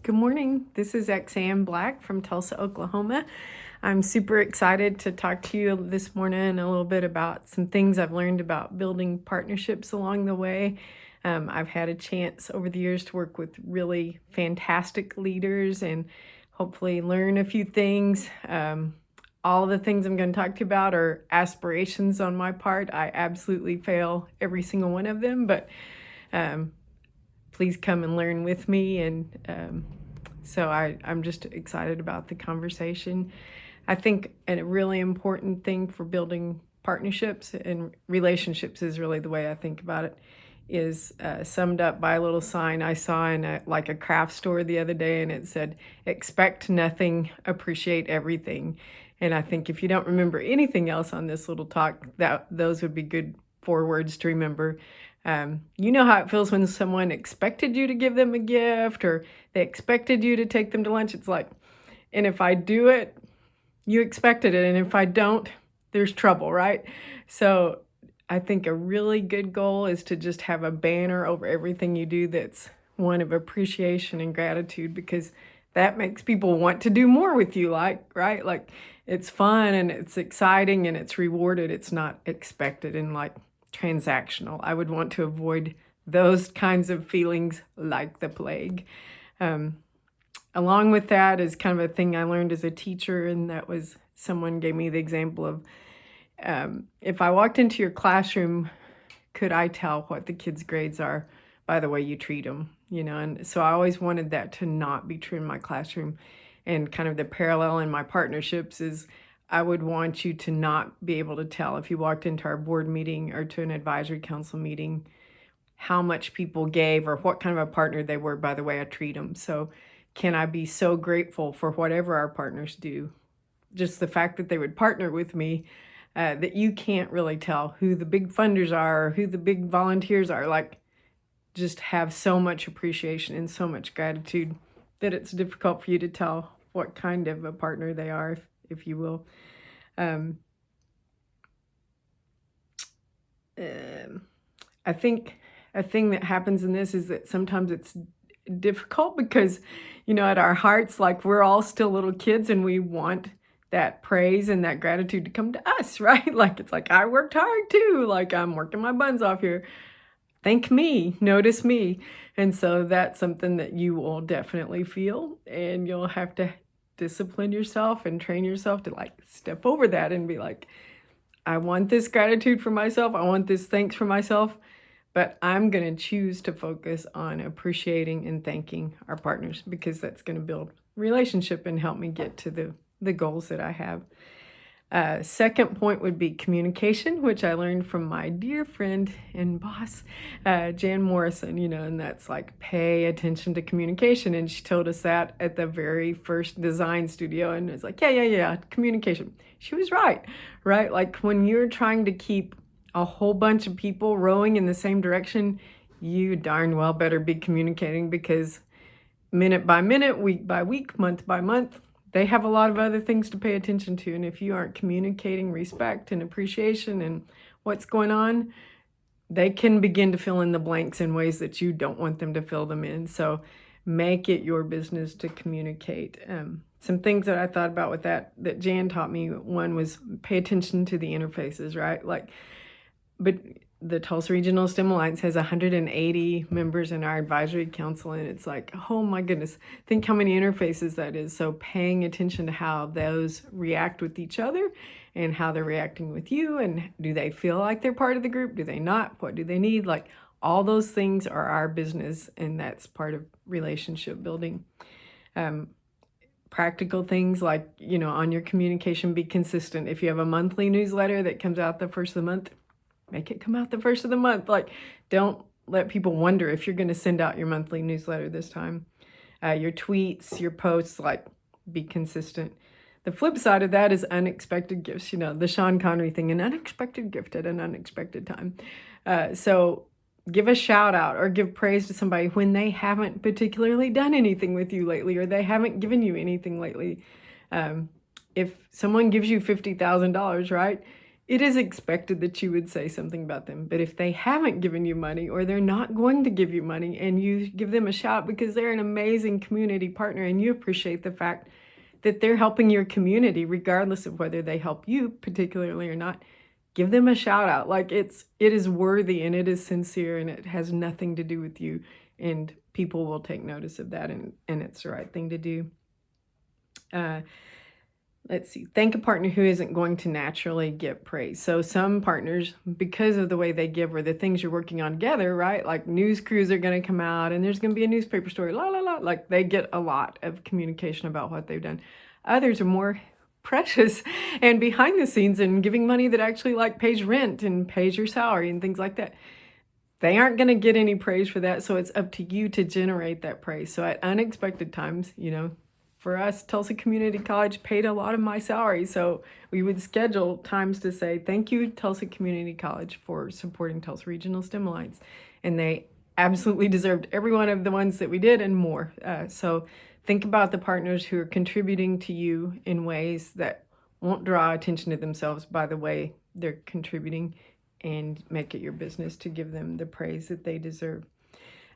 Good morning. This is Xan Black from Tulsa, Oklahoma. I'm super excited to talk to you this morning a little bit about some things I've learned about building partnerships along the way. I've had a chance over the years to work with really fantastic leaders and hopefully learn a few things. All of the things I'm going to talk to you about are aspirations on my part. I absolutely fail every single one of them, but please come and learn with me. And so I'm just excited about the conversation. I think a really important thing for building partnerships and relationships is really the way I think about it is summed up by a little sign I saw in a craft store the other day, and it said, "Expect nothing, appreciate everything." And I think if you don't remember anything else on this little talk, those would be good 4 words to remember. You know how it feels when someone expected you to give them a gift or they expected you to take them to lunch. It's like, and if I do it, you expected it. And if I don't, there's trouble, right? So I think a really good goal is to just have a banner over everything you do that's one of appreciation and gratitude, because that makes people want to do more with you, right? Like it's fun and it's exciting and it's rewarded. It's not expected and like transactional. I would want to avoid those kinds of feelings like the plague. Along with that is kind of a thing I learned as a teacher, and that was someone gave me the example of if I walked into your classroom, could I tell what the kids' grades are by the way you treat them? And so I always wanted that to not be true in my classroom. And kind of the parallel in my partnerships is I would want you to not be able to tell if you walked into our board meeting or to an advisory council meeting how much people gave or what kind of a partner they were by the way I treat them. So can I be so grateful for whatever our partners do? Just the fact that they would partner with me, that you can't really tell who the big funders are, or who the big volunteers are. Like, just have so much appreciation and so much gratitude that it's difficult for you to tell what kind of a partner they are, if you will. I think a thing that happens in this is that sometimes it's difficult because, at our hearts, like we're all still little kids and we want that praise and that gratitude to come to us, right? Like, it's like, I worked hard too. Like, I'm working my buns off here. Thank me, notice me. And so that's something that you will definitely feel, and you'll have to discipline yourself and train yourself to like step over that and be like, I want this gratitude for myself. I want this thanks for myself, but I'm going to choose to focus on appreciating and thanking our partners, because that's going to build relationship and help me get to the goals that I have. Second point would be communication, which I learned from my dear friend and boss, Jan Morrison, and that's like pay attention to communication. And she told us that at the very first design studio. And it's like, yeah, communication. She was right? Like when you're trying to keep a whole bunch of people rowing in the same direction, you darn well better be communicating, because minute by minute, week by week, month by month, they have a lot of other things to pay attention to. And if you aren't communicating respect and appreciation and what's going on, they can begin to fill in the blanks in ways that you don't want them to fill them in. So make it your business to communicate. Some things that I thought about with that Jan taught me, one was pay attention to the interfaces, right? But the Tulsa Regional Alliance has 180 members in our advisory council, and it's like, oh my goodness, think how many interfaces that is. So paying attention to how those react with each other and how they're reacting with you, and do they feel like they're part of the group? Do they not? What do they need? Like, all those things are our business, and that's part of relationship building. Practical things like, on your communication, be consistent. If you have a monthly newsletter that comes out the first of the month, make it come out the first of the month. Like, don't let people wonder if you're going to send out your monthly newsletter this time. Your tweets, your posts, like, be consistent. The flip side of that is unexpected gifts, the Sean Connery thing, an unexpected gift at an unexpected time. So give a shout out or give praise to somebody when they haven't particularly done anything with you lately, or they haven't given you anything lately. If someone gives you $50,000, right? it is expected that you would say something about them. But if they haven't given you money or they're not going to give you money and you give them a shout because they're an amazing community partner and you appreciate the fact that they're helping your community, regardless of whether they help you particularly or not, give them a shout out. Like it is worthy and it is sincere and it has nothing to do with you. And people will take notice of that and it's the right thing to do. Let's see, thank a partner who isn't going to naturally get praise. So some partners, because of the way they give or the things you're working on together, right? Like news crews are going to come out and there's going to be a newspaper story, like they get a lot of communication about what they've done. Others are more precious and behind the scenes and giving money that actually like pays rent and pays your salary and things like that. They aren't going to get any praise for that. So it's up to you to generate that praise. So at unexpected times, for us, Tulsa Community College paid a lot of my salary, so we would schedule times to say, thank you, Tulsa Community College, for supporting Tulsa Regional STEM Alliance. And they absolutely deserved every one of the ones that we did and more. So think about the partners who are contributing to you in ways that won't draw attention to themselves by the way they're contributing, and make it your business to give them the praise that they deserve.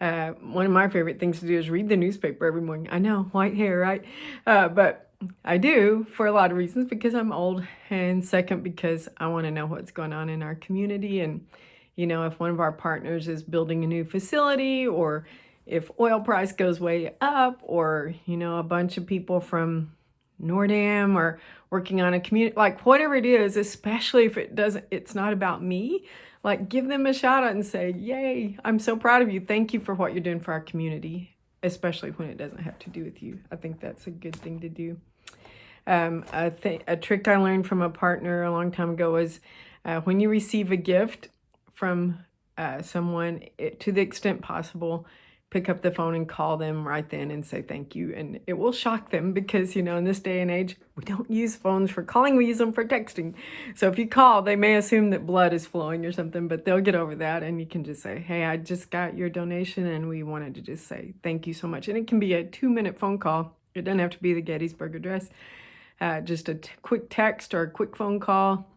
One of my favorite things to do is read the newspaper every morning. I know, white hair, right? But I do for a lot of reasons, because I'm old, and second, because I want to know what's going on in our community. And, if one of our partners is building a new facility, or if oil price goes way up, or, a bunch of people from Nordam are working on a community, like whatever it is, especially if it's not about me, like give them a shout out and say, yay, I'm so proud of you. Thank you for what you're doing for our community, especially when it doesn't have to do with you. I think that's a good thing to do. A trick I learned from a partner a long time ago was when you receive a gift from someone, to the extent possible, pick up the phone and call them right then and say thank you. And it will shock them because, in this day and age, we don't use phones for calling, we use them for texting. So if you call, they may assume that blood is flowing or something, but they'll get over that. And you can just say, hey, I just got your donation and we wanted to just say thank you so much. And it can be a 2-minute phone call. It doesn't have to be the Gettysburg Address. Just a quick text or a quick phone call,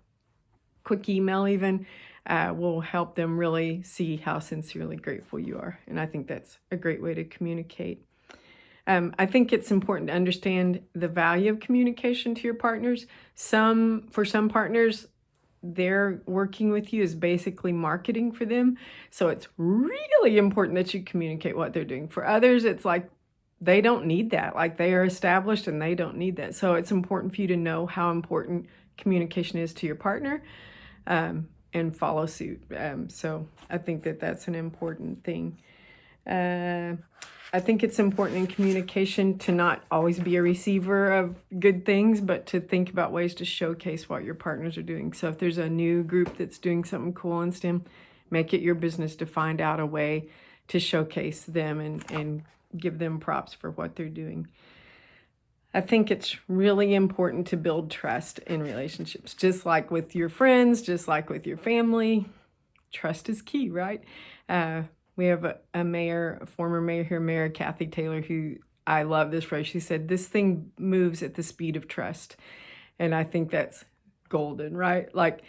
quick email even, will help them really see how sincerely grateful you are. And I think that's a great way to communicate. I think it's important to understand the value of communication to your partners. For some partners, their working with you is basically marketing for them. So it's really important that you communicate what they're doing. For others, it's like they don't need that. Like they are established and they don't need that. So it's important for you to know how important communication is to your partner. And follow suit. So I think that that's an important thing. I think it's important in communication to not always be a receiver of good things, but to think about ways to showcase what your partners are doing. So if there's a new group that's doing something cool in STEM, make it your business to find out a way to showcase them and give them props for what they're doing. I think it's really important to build trust in relationships, just like with your friends, just like with your family. Trust is key, right? We have a former mayor here, Mayor Kathy Taylor, who I love this phrase. She said, this thing moves at the speed of trust. And I think that's golden, right? Like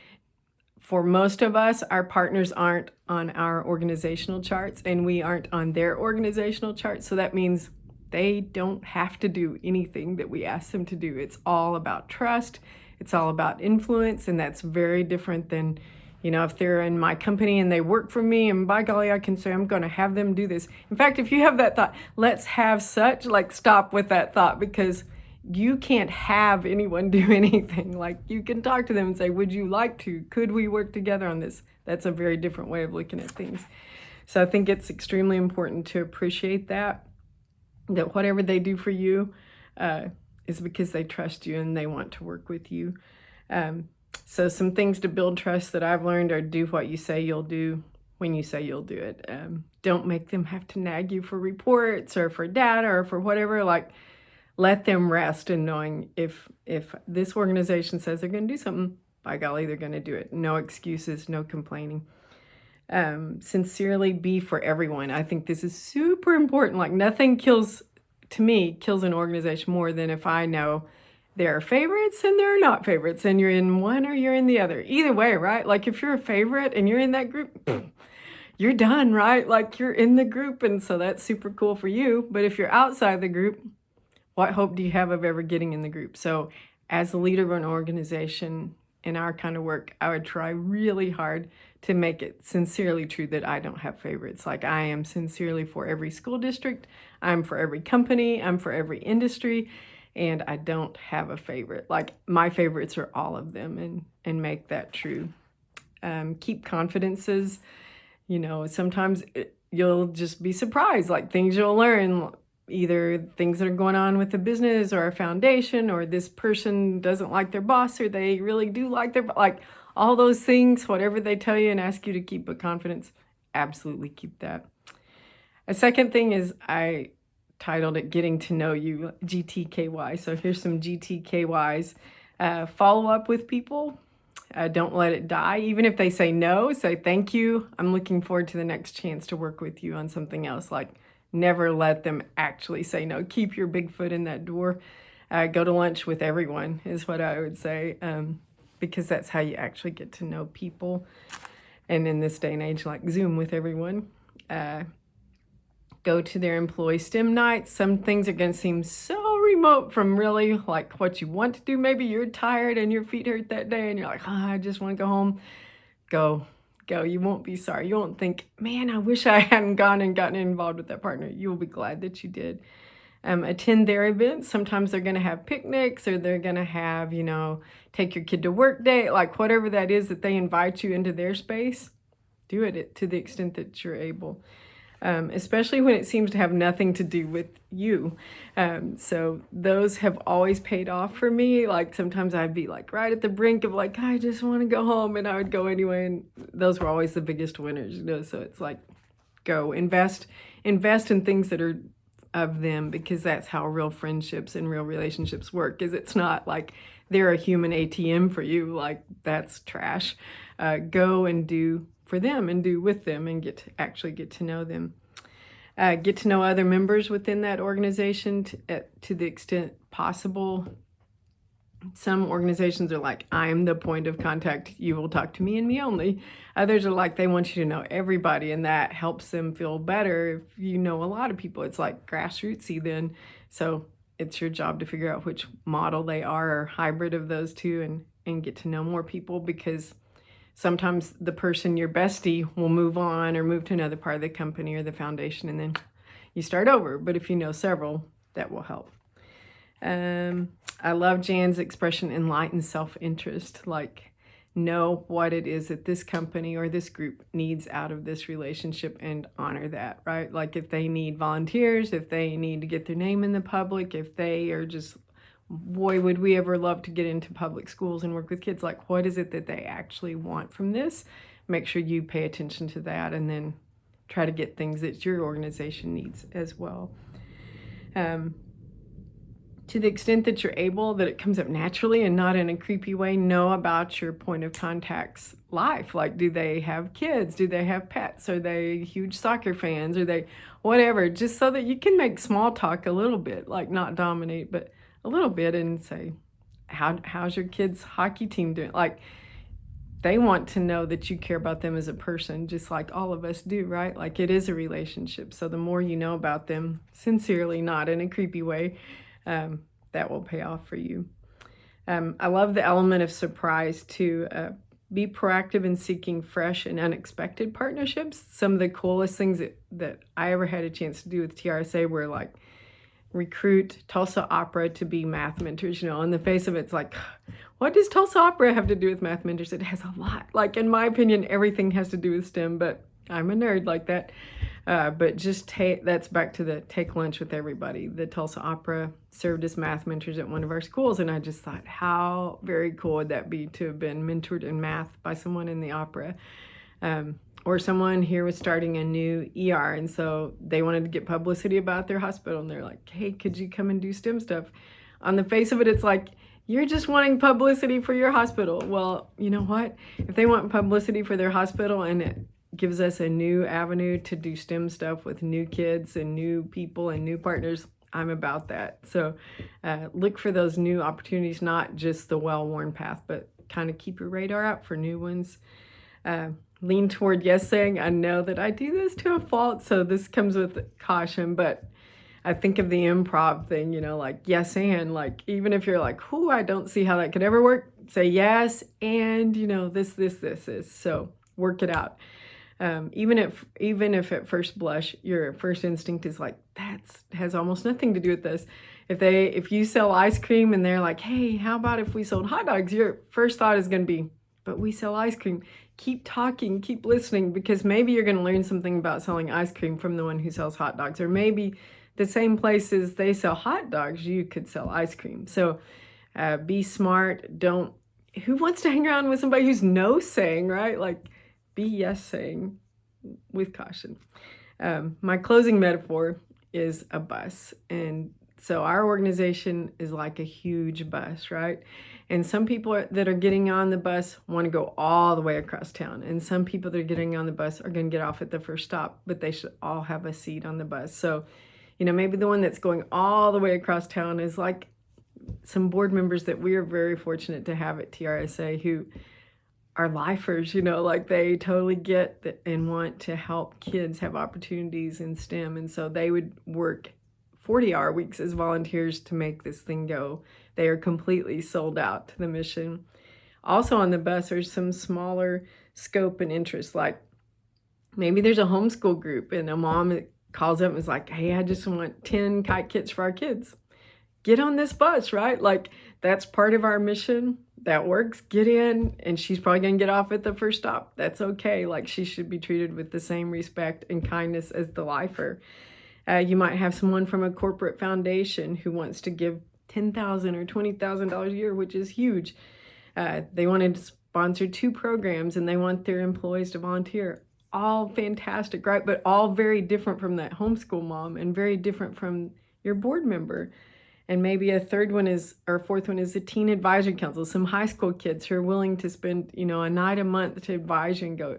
for most of us, our partners aren't on our organizational charts and we aren't on their organizational charts. So that means they don't have to do anything that we ask them to do. It's all about trust. It's all about influence. And that's very different than, if they're in my company and they work for me and by golly, I can say, I'm going to have them do this. In fact, if you have that thought, let's have stop with that thought, because you can't have anyone do anything. Like you can talk to them and say, would you like to? Could we work together on this? That's a very different way of looking at things. So I think it's extremely important to appreciate that whatever they do for you is because they trust you and they want to work with you. So some things to build trust that I've learned are do what you say you'll do when you say you'll do it. Don't make them have to nag you for reports or for data or for whatever. Like let them rest in knowing if this organization says they're going to do something, by golly, they're going to do it. No excuses, no complaining. Sincerely be for everyone. I think this is super important. Like nothing kills an organization more than if I know there are favorites and there are not favorites, and you're in one or you're in the other. Either way, right? Like if you're a favorite and you're in that group, you're done, right? Like you're in the group, and so that's super cool for you. But if you're outside the group, what hope do you have of ever getting in the group? So as a leader of an organization in our kind of work, I would try really hard to make it sincerely true that I don't have favorites. Like I am sincerely for every school district, I'm for every company, I'm for every industry, and I don't have a favorite. Like my favorites are all of them, and make that true. Keep confidences. Sometimes you'll just be surprised, like things you'll learn, either things that are going on with the business or a foundation, or this person doesn't like their boss, or they really do like like all those things, whatever they tell you and ask you to keep a confidence, absolutely keep that. A second thing is I titled it Getting to Know You, GTKY. So here's some GTKYs. Follow up with people. Don't let it die. Even if they say no, say thank you. I'm looking forward to the next chance to work with you on something else. Like never let them actually say no. Keep your big foot in that door. Go to lunch with everyone is what I would say, because that's how you actually get to know people. And in this day and age, like Zoom with everyone. Go to their employee STEM nights. Some things are going to seem so remote from really like what you want to do. Maybe you're tired and your feet hurt that day and you're like, I just want to go home. Go. You won't be sorry. You won't think, man, I wish I hadn't gone and gotten involved with that partner. You'll be glad that you did. Attend their events. Sometimes they're going to have picnics, or they're going to have, take your kid to work day, like whatever that is that they invite you into their space. Do it to the extent that you're able. Especially when it seems to have nothing to do with you. So those have always paid off for me. Like sometimes I'd be like right at the brink of like, I just want to go home, and I would go anyway. And those were always the biggest winners, So it's like, go invest in things that are of them, because that's how real friendships and real relationships work. Is it's not like they're a human ATM for you. Like that's trash. Go and do for them and do with them, and actually get to know them. Get to know other members within that organization to the extent possible. Some organizations are like, I'm the point of contact. You will talk to me and me only. Others are like, they want you to know everybody, and that helps them feel better. If you know a lot of people, it's like grassrootsy then. So it's your job to figure out which model they are, or hybrid of those two, and get to know more people, because sometimes the person, your bestie, will move on or move to another part of the company or the foundation, and then you start over. But if you know several, that will help. I love Jan's expression, enlightened self-interest. Like, know what it is that this company or this group needs out of this relationship and honor that, right? Like if they need volunteers, if they need to get their name in the public, if they are just, boy, would we ever love to get into public schools and work with kids. Like, what is it that they actually want from this? Make sure you pay attention to that, and then try to get things that your organization needs as well. To the extent that you're able, that it comes up naturally and not in a creepy way, know about your point of contact's life. Like, do they have kids? Do they have pets? Are they huge soccer fans? Are they whatever? Just so that you can make small talk a little bit, like not dominate, but a little bit, and say, how's your kids' hockey team doing? Like, they want to know that you care about them as a person, just like all of us do, right? Like, it is a relationship. So the more you know about them, sincerely, not in a creepy way, that will pay off for you. I love the element of surprise too. Be proactive in seeking fresh and unexpected partnerships. Some of the coolest things that I ever had a chance to do with TRSA were like recruit Tulsa Opera to be math mentors. On the face of it, it's like, what does Tulsa Opera have to do with math mentors? It has a lot. Like, in my opinion, everything has to do with STEM, but I'm a nerd like that. But just that's back to the take lunch with everybody. The Tulsa Opera served as math mentors at one of our schools, and I just thought, how very cool would that be to have been mentored in math by someone in the opera. Or someone here was starting a new ER, and so they wanted to get publicity about their hospital, and they're like, hey, could you come and do STEM stuff? On the face of it, it's like, you're just wanting publicity for your hospital. Well, you know what? If they want publicity for their hospital, and it gives us a new avenue to do STEM stuff with new kids and new people and new partners, I'm about that. So look for those new opportunities, not just the well-worn path, but kind of keep your radar out for new ones. Lean toward yes saying. I know that I do this to a fault, so this comes with caution, but I think of the improv thing, like yes and, like even if you're like, whoo, I don't see how that could ever work, say yes and, this is. So work it out. Even if at first blush your first instinct is like, that has almost nothing to do with this. If you sell ice cream and they're like, hey, how about if we sold hot dogs, your first thought is going to be, but we sell ice cream. Keep talking, keep listening, because maybe you're going to learn something about selling ice cream from the one who sells hot dogs, or maybe the same places they sell hot dogs, you could sell ice cream. So be smart. Who wants to hang around with somebody who's no saying, right? Like, be yes saying with caution. My closing metaphor is a bus. And so our organization is like a huge bus, right? And some people that are getting on the bus want to go all the way across town. And some people that are getting on the bus are going to get off at the first stop, but they should all have a seat on the bus. So, maybe the one that's going all the way across town is like some board members that we are very fortunate to have at TRSA who are lifers, like they totally get and want to help kids have opportunities in STEM. And so they would work 40-hour weeks as volunteers to make this thing go. They are completely sold out to the mission. Also on the bus are some smaller scope and interests, like maybe there's a homeschool group and a mom calls up and is like, hey, I just want 10 kite kits for our kids. Get on this bus, right? Like, that's part of our mission. That works. Get in. And she's probably going to get off at the first stop. That's okay. Like, she should be treated with the same respect and kindness as the lifer. You might have someone from a corporate foundation who wants to give $10,000 or $20,000 a year, which is huge. They want to sponsor 2 programs and they want their employees to volunteer. All fantastic, right? But all very different from that homeschool mom and very different from your board member. And maybe a fourth one is the teen advisory council, some high school kids who are willing to spend, a night a month to advise you and go,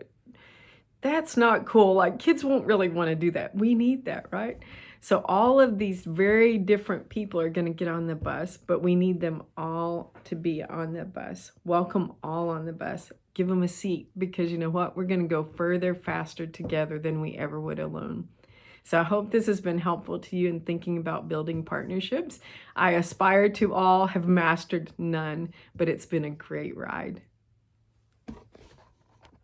that's not cool. Like, kids won't really want to do that. We need that, right? So all of these very different people are going to get on the bus, but we need them all to be on the bus. Welcome all on the bus. Give them a seat, because you know what? We're going to go further, faster together than we ever would alone. So I hope this has been helpful to you in thinking about building partnerships. I aspire to all, have mastered none, but it's been a great ride.